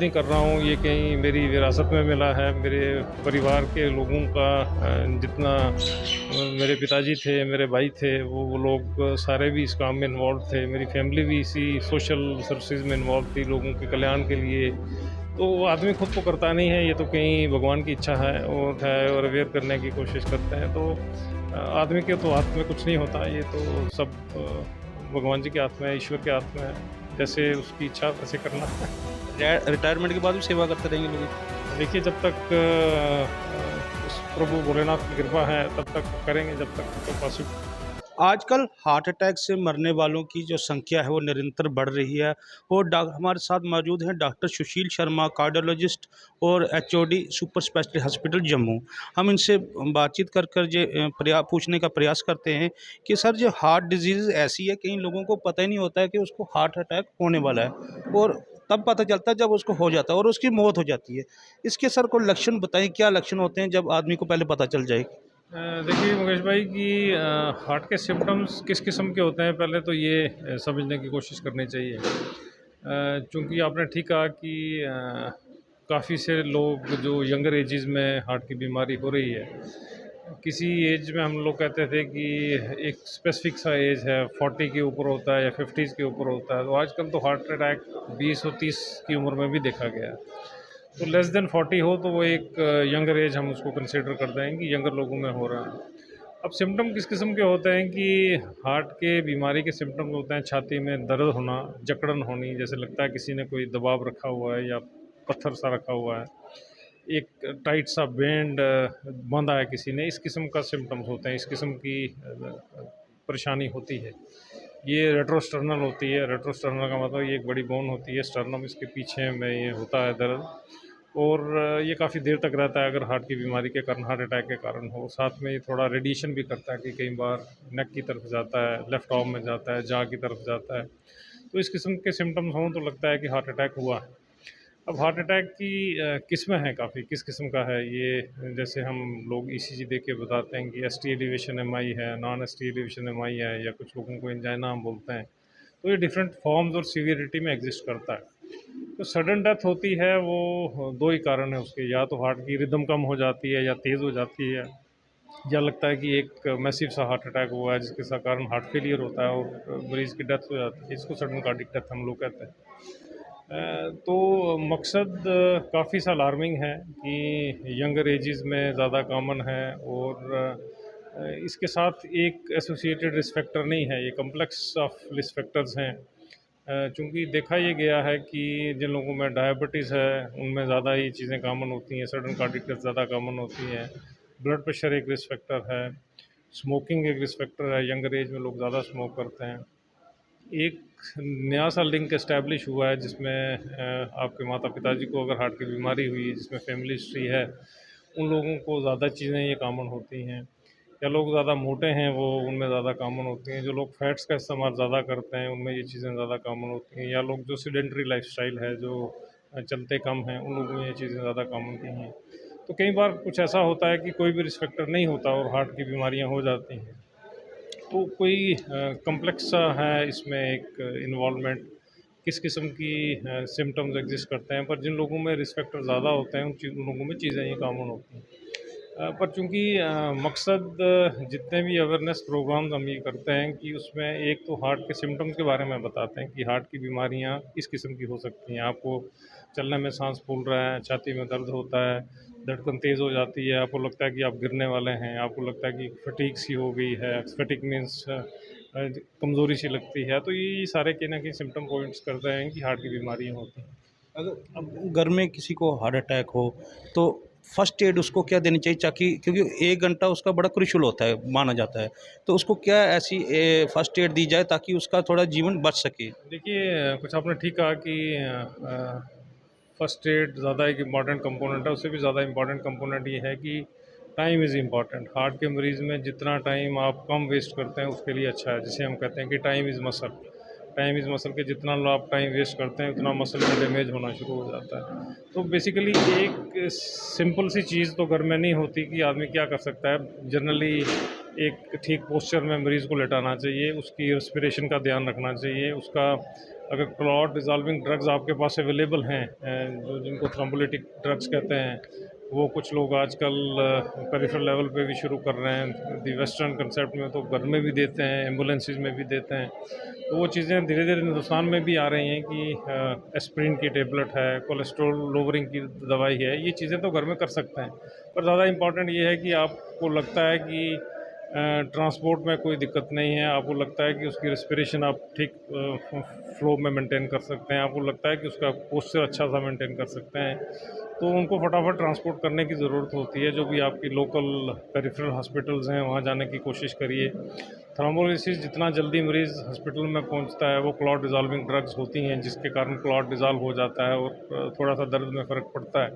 नहीं कर रहा हूँ, ये कहीं मेरी विरासत में मिला है। मेरे परिवार के लोगों का जितना मेरे पिताजी थे, मेरे भाई थे, वो लोग सारे भी इस काम में इन्वॉल्व थे। मेरी फैमिली भी इसी सोशल सर्विसेज में इन्वॉल्व थी, लोगों के कल्याण के लिए। तो वो आदमी खुद तो करता नहीं है, ये तो कहीं भगवान की इच्छा है और अवेयर करने की कोशिश करते हैं। तो आदमी के तो हाथ में कुछ नहीं होता, ये तो सब भगवान जी के हाथ में है, ईश्वर के हाथ में है। जैसे उसकी इच्छा वैसे करना है। रिटायरमेंट के बाद भी सेवा करते रहेंगे लोगों की? देखिए, जब तक उस प्रभु भोलेनाथ की कृपा है तब तक करेंगे, जब तक तो पॉसिबल। आजकल हार्ट अटैक से मरने वालों की जो संख्या है वो निरंतर बढ़ रही है। और हमारे साथ मौजूद हैं डॉक्टर सुशील शर्मा, कार्डियोलॉजिस्ट और HOD super speciality hospital Jammu. हम इनसे बातचीत कर कर ये पूछने का प्रयास करते हैं कि सर, जो हार्ट डिजीज़ ऐसी है, कई लोगों को पता ही नहीं होता है कि उसको हार्ट अटैक होने वाला है, और तब पता चलता है जब उसको हो जाता है और उसकी मौत हो जाती है। इसके सर कोई लक्षण बताएं, क्या लक्षण होते हैं जब आदमी को पहले पता चल जाए? देखिए मुकेश भाई कि हार्ट के सिम्टम्स किस किस्म के होते हैं, पहले तो ये समझने की कोशिश करनी चाहिए। चूँकि आपने ठीक कहा कि काफ़ी से लोग जो यंगर एजेस में हार्ट की बीमारी हो रही है। किसी एज में हम लोग कहते थे कि एक स्पेसिफिक सा एज है, 40 के ऊपर होता है या 50s के ऊपर होता है। तो आजकल तो हार्ट अटैक 20 और 30 की उम्र में भी देखा गया है। तो लेस देन 40 हो तो वो एक यंगर एज हम उसको कंसिडर करते हैं कि यंगर लोगों में हो रहा है। अब सिम्टम किस किस्म के होते हैं कि हार्ट के बीमारी के सिम्टम होते हैं छाती में दर्द होना, जकड़न होनी, जैसे लगता है किसी ने कोई दबाव रखा हुआ है या पत्थर सा रखा हुआ है, एक टाइट सा बैंड बांधा है किसी ने, इस किस्म का सिम्टम्स होते हैं, इस किस्म की परेशानी होती है। ये रेट्रोस्टर्नल होती है। रेट्रोस्टर्नल का मतलब ये एक बड़ी बोन होती है स्टर्नम, इसके पीछे में ये होता है दर्द। और ये काफ़ी देर तक रहता है अगर हार्ट की बीमारी के कारण, हार्ट अटैक के कारण हो। साथ में ये थोड़ा रेडिएशन भी करता है कि कई बार नेक की तरफ जाता है, लेफ्ट आर्म में जाता है, जाँ की तरफ जाता है। तो इस किस्म के सिम्टम्स हों तो लगता है कि हार्ट अटैक हुआ है। अब हार्ट अटैक की किस्में हैं काफ़ी, किस किस्म का है ये, जैसे हम लोग ईसीजी देख के बताते हैं कि एसटी एलिवेशन एमआई है, नॉन एसटी एलिवेशन एमआई है, या कुछ लोगों को एंजाइना हम बोलते हैं। तो ये डिफरेंट फॉर्म्स और सीवियरिटी में एग्जिस्ट करता है। तो सडन डेथ होती है वो दो ही कारण है उसके, या तो हार्ट की रिदम कम हो जाती है या तेज़ हो जाती है, या लगता है कि एक मैसिव सा हार्ट अटैक हुआ है जिसके कारण हार्ट फेलियर होता है और मरीज़ की डेथ हो जाती है। इसको सडन कार्डिक डेथ हम लोग कहते हैं। तो मकसद काफ़ी सा अलार्मिंग है कि यंगर एजेस में ज़्यादा कॉमन है, और इसके साथ एक एसोसिएटेड रिस्क फैक्टर नहीं है, ये कम्प्लेक्स ऑफ रिस्क फैक्टर्स हैं। चूँकि देखा ये गया है कि जिन लोगों में डायबिटीज़ है उनमें ज़्यादा ये चीज़ें कॉमन होती हैं, सडन कार्डिक डेथ ज़्यादा कॉमन होती हैं। ब्लड प्रेशर एक रिस्क फैक्टर है, स्मोकिंग एक रिस्क फैक्टर है, यंगर एज में लोग ज़्यादा स्मोक करते हैं। एक नया सा लिंक एस्टैब्लिश हुआ है जिसमें आपके माता पिताजी को अगर हार्ट की बीमारी हुई है, जिसमें फैमिली हिस्ट्री है, उन लोगों को ज़्यादा चीज़ें ये कॉमन होती हैं। या लोग ज़्यादा मोटे हैं वो उनमें ज़्यादा कॉमन होती हैं। जो लोग फैट्स का इस्तेमाल ज़्यादा करते हैं उनमें ये चीज़ें ज़्यादा कॉमन होती हैं। या लोग जो सेडेंटरी लाइफस्टाइल है, जो चलते कम हैं, उन लोगों में ये चीज़ें ज़्यादा कॉमन नहीं हैं। तो कई बार कुछ ऐसा होता है कि कोई भी रिस्क फैक्टर नहीं होता और हार्ट की बीमारियाँ हो जाती हैं। तो कोई कॉम्प्लेक्स सा है इसमें एक इन्वॉल्वमेंट, किस किस्म की सिम्टम्स एग्जिस्ट करते हैं, पर जिन लोगों में रिस्क फैक्टर ज़्यादा होते हैं उन लोगों में चीज़ें ये कॉमन होती हैं। पर चूँकि मकसद जितने भी अवेयरनेस प्रोग्राम्स हम ये करते हैं कि उसमें एक तो हार्ट के सिम्टम्स के बारे में बताते हैं कि हार्ट की बीमारियाँ किस किस्म की हो सकती हैं। आपको चलने में सांस फूल रहा है, छाती में दर्द होता है, धड़कन तेज़ हो जाती है, आपको लगता है कि आप गिरने वाले हैं, आपको लगता है कि फटीग सी हो गई है, फटीग मीन्स कमज़ोरी सी लगती है। तो ये सारे कहीं न कहीं सिम्पटम पॉइंट्स करते हैं कि हार्ट की बीमारियाँ होती हैं। अगर अब घर में किसी को हार्ट अटैक हो तो फर्स्ट एड उसको क्या देनी चाहिए, ताकि क्योंकि 1 घंटा उसका बड़ा क्रूशियल होता है माना जाता है, तो उसको क्या ऐसी फर्स्ट एड दी जाए ताकि उसका थोड़ा जीवन बच सके? देखिए, कुछ आपने ठीक कहा कि फर्स्ट एड ज़्यादा एक इम्पॉर्टेंट कंपोनेंट है, उससे भी ज़्यादा इम्पॉर्टेंट कंपोनेंट ये है कि टाइम इज़ इम्पॉर्टेंट। हार्ट के मरीज़ में जितना टाइम आप कम वेस्ट करते हैं उसके लिए अच्छा है। जिसे हम कहते हैं कि time is muscle. Time is muscle के जितना आप टाइम वेस्ट करते हैं उतना मसल में डैमेज होना शुरू हो जाता है। तो बेसिकली एक सिंपल सी चीज़ तो घर में नहीं होती कि आदमी क्या कर सकता है। जनरली एक ठीक पोस्चर में मरीज़ को लेटाना चाहिए, उसकी रेस्पिरेशन का ध्यान रखना चाहिए, उसका अगर क्लॉट डिज़ॉल्विंग ड्रग्स आपके पास अवेलेबल हैं, जो जिनको थ्रोम्बोलिटिक ड्रग्स कहते हैं, वो कुछ लोग आजकल पेरिफेरल लेवल पे भी शुरू कर रहे हैं। दी वेस्टर्न कंसेप्ट में तो घर में भी देते हैं, एम्बुलेंसेस में भी देते हैं। तो वो चीज़ें धीरे धीरे हिंदुस्तान में भी आ रही हैं कि एस्प्रिन की टेबलेट है, कोलेस्ट्रॉल लोवरिंग की दवाई है, ये चीज़ें तो घर में कर सकते हैं। पर ज़्यादा इम्पॉर्टेंट ये है कि आपको लगता है कि ट्रांसपोर्ट में कोई दिक्कत नहीं है, आपको लगता है कि उसकी रेस्पिरेशन आप ठीक फ्लो में मेंटेन कर सकते हैं, आपको लगता है कि उसका पोस्चर अच्छा सा मेंटेन कर सकते हैं, तो उनको फटाफट ट्रांसपोर्ट करने की ज़रूरत होती है। जो भी आपकी लोकल पेरिफेरल हॉस्पिटल्स हैं, वहाँ जाने की कोशिश करिए। थ्रोम्बोलिसिस जितना जल्दी मरीज़ हॉस्पिटल में पहुँचता है, वो क्लॉट डिज़ॉल्विंग ड्रग्स होती हैं जिसके कारण क्लॉट डिज़ॉल्व हो जाता है और थोड़ा सा दर्द में फ़र्क पड़ता है।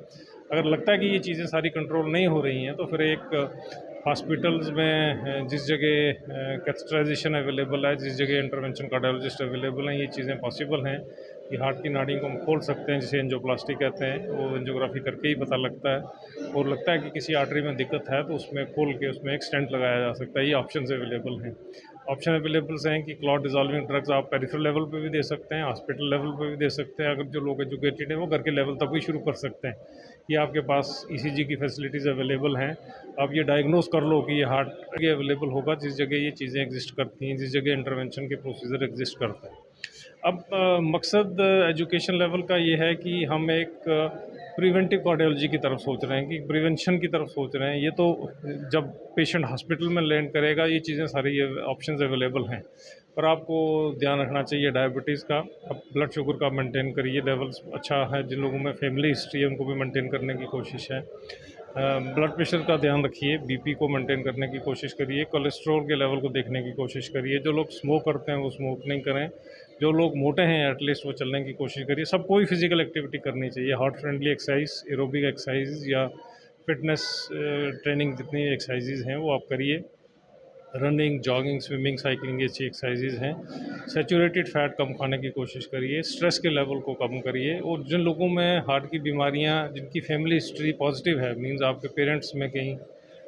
अगर लगता है कि ये चीज़ें सारी कंट्रोल नहीं हो रही हैं, तो फिर एक हॉस्पिटल्स में जिस जगह कैथेटराइजेशन अवेलेबल है, जिस जगह इंटरवेंशन कार्डियोलॉजिस्ट अवेलेबल हैं, ये चीज़ें पॉसिबल हैं कि हार्ट की नाड़ी को हम खोल सकते हैं, जिसे एंजियोप्लास्टी कहते हैं। वो एंजियोग्राफी करके ही पता लगता है, और लगता है कि किसी आर्टरी में दिक्कत है तो उसमें खोल के उसमें एक स्टेंट लगाया जा सकता है। ये ऑप्शंस अवेलेबल हैं। ऑप्शन अवेलेबल्स हैं कि क्लॉट डिज़ॉल्विंग ड्रग्स आप पेरिफेरल लेवल पे भी दे सकते हैं, हॉस्पिटल लेवल पे भी दे सकते हैं। अगर जो लोग एजुकेटेड हैं वो घर के लेवल तक भी शुरू कर सकते हैं कि आपके पास ईसीजी की फैसिलिटीज़ अवेलेबल हैं, आप ये डायग्नोस कर लो कि ये हार्ट ये अवेलेबल होगा जिस जगह ये चीज़ें एग्जिस्ट करती हैं, जिस जगह इंटरवेंशन के प्रोसीजर एग्जिस्ट करते हैं। अब मकसद एजुकेशन लेवल का ये है कि हम एक प्रिवेंटिव कार्डियोलॉजी की तरफ सोच रहे हैं, कि प्रिवेंशन की तरफ सोच रहे हैं। ये तो जब पेशेंट हॉस्पिटल में लैंड करेगा ये चीज़ें सारी ये ऑप्शंस अवेलेबल हैं, पर आपको ध्यान रखना चाहिए डायबिटीज़ का। अब ब्लड शुगर का मेंटेन करिए, लेवल्स अच्छा है। जिन लोगों में फैमिली हिस्ट्री है उनको भी मेंटेन करने की कोशिश है। ब्लड प्रेशर का ध्यान रखिए, बीपी को मेंटेन करने की कोशिश करिए, कोलेस्ट्रॉल के लेवल को देखने की कोशिश करिए। जो लोग स्मोक करते हैं वो स्मोक नहीं करें, जो लोग मोटे हैं एटलीस्ट वो चलने की कोशिश करिए। सबको ही फिजिकल एक्टिविटी करनी चाहिए, heart friendly exercise, aerobic exercise या फिटनेस ट्रेनिंग जितनी एक्सरसाइजेज हैं वो आप करिए। रनिंग, जॉगिंग, स्विमिंग, साइकिलिंग ये अच्छी एक्सरसाइजेज हैं। सैचुरेटेड फ़ैट कम खाने की कोशिश करिए, स्ट्रेस के लेवल को कम करिए। और जिन लोगों में हार्ट की बीमारियां, जिनकी फैमिली हिस्ट्री पॉजिटिव है, मींस आपके पेरेंट्स में कहीं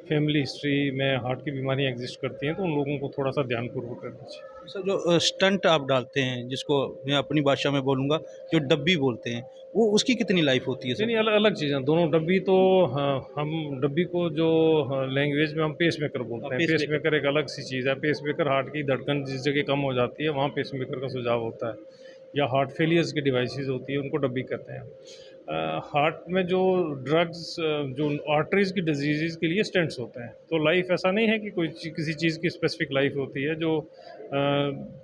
फैमिली हिस्ट्री में हार्ट की बीमारियां एग्जिस्ट करती हैं, तो उन लोगों को थोड़ा सा ध्यानपूर्वक करना चाहिए। सर, जो स्टंट आप डालते हैं, जिसको मैं अपनी भाषा में बोलूँगा, जो डब्बी बोलते हैं, वो उसकी कितनी लाइफ होती है नहीं सर? नहीं, अलग अलग चीज़ें दोनों। डब्बी तो हाँ, हम डब्बी को जो लैंग्वेज में हम पेस मेकर बोलते हैं। पेस मेकर एक अलग सी चीज़ है। पेस मेकर हार्ट की धड़कन जिस जगह कम हो जाती है वहाँ पेस मेकर का सुझाव होता है, या हार्ट फेलियर्स की डिवाइसेस होती है उनको डब्बी कहते हैं। हार्ट में जो ड्रग्स, जो आर्टरीज़ की डिजीज़ के लिए स्टेंट्स होते हैं। तो लाइफ ऐसा नहीं है कि किसी चीज़ की स्पेसिफिक लाइफ होती है। जो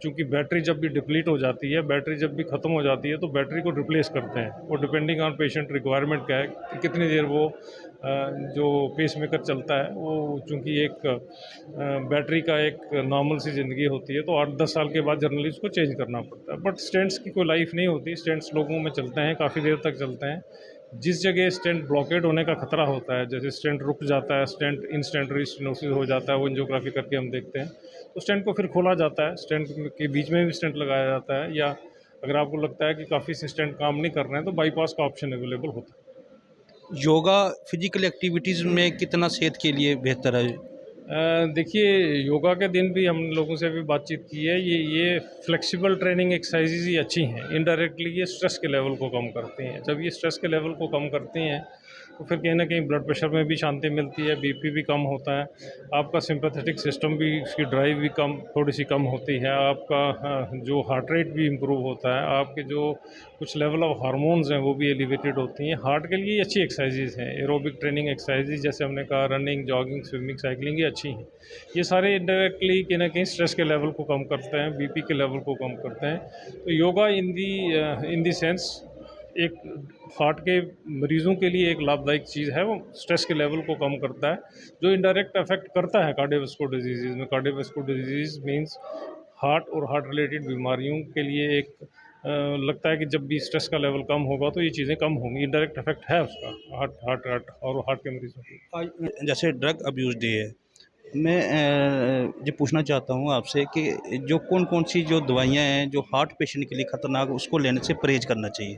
चूँकि बैटरी जब भी डिप्लीट हो जाती है, बैटरी जब भी ख़त्म हो जाती है तो बैटरी को रिप्लेस करते हैं। वो डिपेंडिंग ऑन पेशेंट रिक्वायरमेंट क्या है कि कितनी देर वो जो पेसमेकर चलता है, वो चूँकि एक बैटरी का एक नॉर्मल सी ज़िंदगी होती है, तो 8-10 साल के बाद जनरली उसको चेंज करना पड़ता है। बट स्टेंट्स की कोई लाइफ नहीं होती। स्टेंट्स लोगों में चलते हैं, काफ़ी देर तक चलते हैं। जिस जगह स्टेंट ब्लॉकेड होने का खतरा होता है, जैसे स्टेंट रुक जाता है, स्टेंट इंस्टेंटरी स्टेनोसिस हो जाता है, वो एंजियोग्राफी करके हम देखते हैं, तो स्टेंट को फिर खोला जाता है। स्टेंट के बीच में भी स्टेंट लगाया जाता है, या अगर आपको लगता है कि काफ़ी से स्टेंट काम नहीं कर रहे हैं तो बाईपास का ऑप्शन अवेलेबल होता है। योगा फिजिकल एक्टिविटीज़ में कितना सेहत के लिए बेहतर है? देखिए, योगा के दिन भी हम लोगों से भी बातचीत की है। ये फ्लेक्सिबल ट्रेनिंग एक्सरसाइजेज ही अच्छी हैं। इनडायरेक्टली ये स्ट्रेस के लेवल को कम करती हैं। जब ये स्ट्रेस के लेवल को कम करती हैं तो फिर कहीं ना कहीं ब्लड प्रेशर में भी शांति मिलती है, बीपी भी कम होता है, आपका सिंपैथेटिक सिस्टम भी, उसकी ड्राइव भी थोड़ी सी कम होती है, आपका जो हार्ट रेट भी इम्प्रूव होता है, आपके जो कुछ लेवल ऑफ हार्मोन्स हैं वो भी एलिवेटेड होती हैं। हार्ट के लिए अच्छी एक्सरसाइजेज हैं। एरोबिक ट्रेनिंग एक्सरसाइजेज जैसे हमने कहा, रनिंग, जॉगिंग, स्विमिंग, साइकिलिंग, ये अच्छी हैं। ये सारे इंडायरेक्टली कहीं ना कहीं स्ट्रेस के लेवल को कम करते हैं, बीपी के लेवल को कम करते हैं। तो योगा इन दी सेंस एक हार्ट के मरीज़ों के लिए एक लाभदायक चीज़ है। वो स्ट्रेस के लेवल को कम करता है, जो इनडायरेक्ट अफेक्ट करता है कार्डियोवास्कुलर डिजीज़ में। कार्डियोवास्कुलर डिजीज़ मींस हार्ट और हार्ट रिलेटेड बीमारियों के लिए एक लगता है कि जब भी स्ट्रेस का लेवल कम होगा तो ये चीज़ें कम होंगी। इनडायरेक्ट इफेक्ट है उसका हार्ट और हार्ट के मरीजों की। आज जैसे ड्रग अब्यूज़ डे है, मैं ये पूछना चाहता हूँ आपसे कि जो कौन-कौन सी जो दवाइयाँ हैं, जो हार्ट पेशेंट के लिए खतरनाक, उसको लेने से परहेज़ करना चाहिए?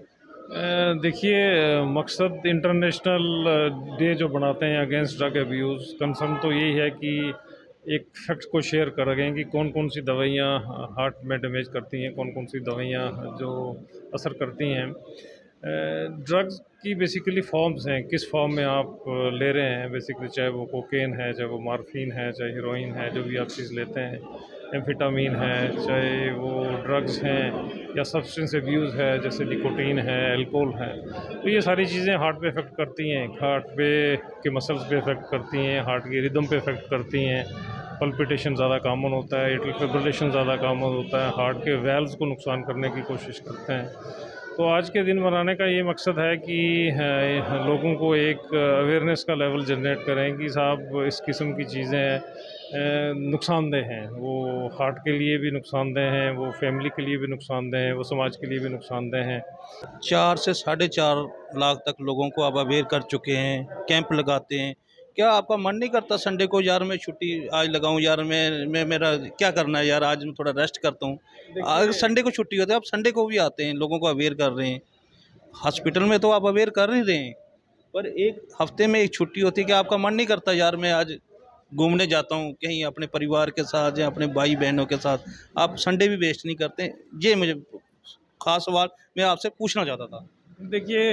देखिए, मकसद इंटरनेशनल डे जो बनाते हैं अगेंस्ट ड्रग अब्यूज़, कंसर्न तो यही है कि एक फैक्ट को शेयर करें कि कौन-कौन सी दवाइयाँ हार्ट में डैमेज करती हैं, कौन-कौन सी दवाइयाँ जो असर करती हैं। ड्रग्स की बेसिकली फ़ॉर्म्स हैं, किस फ़ॉर्म में आप ले रहे हैं बेसिकली, चाहे वो कोकेन है, चाहे वो मॉर्फ़िन है, चाहे हेरोइन है, जो भी आप चीज़ लेते हैं, एम्फेटामिन है, चाहे वो ड्रग्स हैं या सब्सटेंस अब्यूज़ है जैसे निकोटीन है, अल्कोहल है। तो ये सारी चीज़ें हार्ट पे इफ़ेक्ट करती हैं, हार्ट पे के मसल्स पे इफ़ेक्ट करती हैं, हार्ट की रिदम पे इफ़ेक्ट करती हैं। पल्पिटेशन ज़्यादा कॉमन होता है, एट्रियल फिब्रिलेशन ज़्यादा कॉमन होता है, हार्ट के वैल्व्स को नुकसान करने की कोशिश करते हैं। तो आज के दिन मनाने का ये मकसद है कि लोगों को एक अवेयरनेस का लेवल जनरेट करें कि साहब इस किस्म की चीज़ें नुकसानदेह हैं। वो हार्ट के लिए भी नुकसानदेह हैं, वो फैमिली के लिए भी नुकसानदेह हैं, वो समाज के लिए भी नुकसानदेह हैं। 4 से साढ़े 4 लाख तक लोगों को अब अवेयर कर चुके हैं, कैंप लगाते हैं। क्या आपका मन नहीं करता संडे को यार मैं छुट्टी आज लगाऊँ यार, मैं मेरा क्या करना है यार, आज मैं थोड़ा रेस्ट करता हूँ। आज संडे को छुट्टी होती है, आप संडे को भी आते हैं, लोगों को अवेयर कर रहे हैं। हॉस्पिटल में तो आप अवेयर कर ही रहे हैं, पर एक हफ्ते में एक छुट्टी होती है कि आपका मन नहीं करता यार मैं आज घूमने जाता हूँ कहीं अपने परिवार के साथ या अपने भाई बहनों के साथ। आप संडे भी वेस्ट नहीं करते। ये मुझे खास सवाल मैं आपसे पूछना चाहता था। देखिए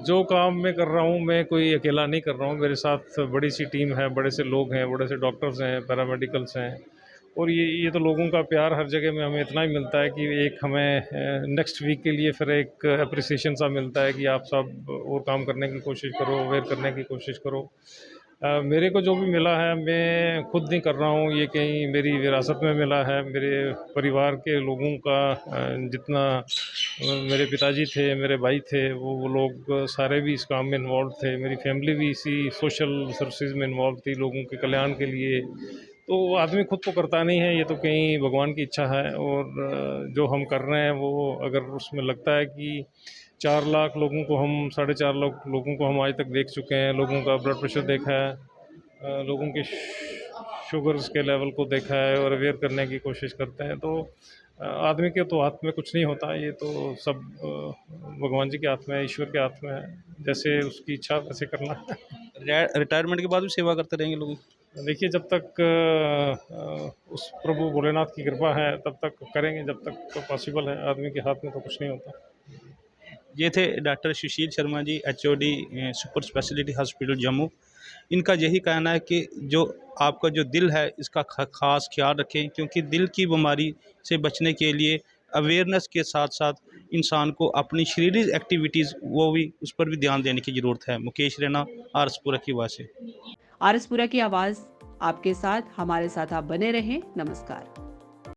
जो काम मैं कर रहा हूँ, मैं कोई अकेला नहीं कर रहा हूँ, मेरे साथ बड़ी सी टीम है, बड़े से लोग हैं, बड़े से डॉक्टर्स हैं, पैरामेडिकल्स हैं। और ये तो लोगों का प्यार हर जगह में हमें इतना ही मिलता है कि एक हमें नेक्स्ट वीक के लिए फिर एक अप्रिसिएशन सा मिलता है कि आप सब और काम करने की कोशिश करो, अवेयर करने की कोशिश करो। मेरे को जो भी मिला है मैं खुद नहीं कर रहा हूँ, ये कहीं मेरी विरासत में मिला है। मेरे परिवार के लोगों का जितना मेरे पिताजी थे, मेरे भाई थे, वो लोग सारे भी इस काम में इन्वॉल्व थे। मेरी फैमिली भी इसी सोशल सर्विसेज में इन्वॉल्व थी, लोगों के कल्याण के लिए। तो आदमी खुद तो करता नहीं है, ये तो कहीं भगवान की इच्छा है। और जो हम कर रहे हैं वो अगर उसमें लगता है कि 4 लाख लोगों को हम, साढ़े 4 लाख लोगों को हम आज तक देख चुके हैं, लोगों का ब्लड प्रेशर देखा है, लोगों के शुगर्स के लेवल को देखा है और अवेयर करने की कोशिश करते हैं, तो आदमी के तो हाथ में कुछ नहीं होता। ये तो सब भगवान जी के हाथ में है, ईश्वर के हाथ में है, जैसे उसकी इच्छा वैसे करना है। रिटायरमेंट के बाद भी सेवा करते रहेंगे लोग। देखिए जब तक उस प्रभु भोलेनाथ की कृपा है तब तक करेंगे, जब तक पॉसिबल है, आदमी के हाथ में तो कुछ नहीं होता। ये थे doctor Sushil Sharma ji, HOD super speciality hospital Jammu. इनका यही कहना है कि जो आपका जो दिल है इसका खास ख्याल रखें, क्योंकि दिल की बीमारी से बचने के लिए अवेयरनेस के साथ साथ इंसान को अपनी शारीरिक एक्टिविटीज़ वो भी उस पर भी ध्यान देने की ज़रूरत है। मुकेश रैना, आरएसपुरा की आवाज़ से। आरएसपुरा की आवाज़ आपके साथ, हमारे साथ आप बने रहें। नमस्कार।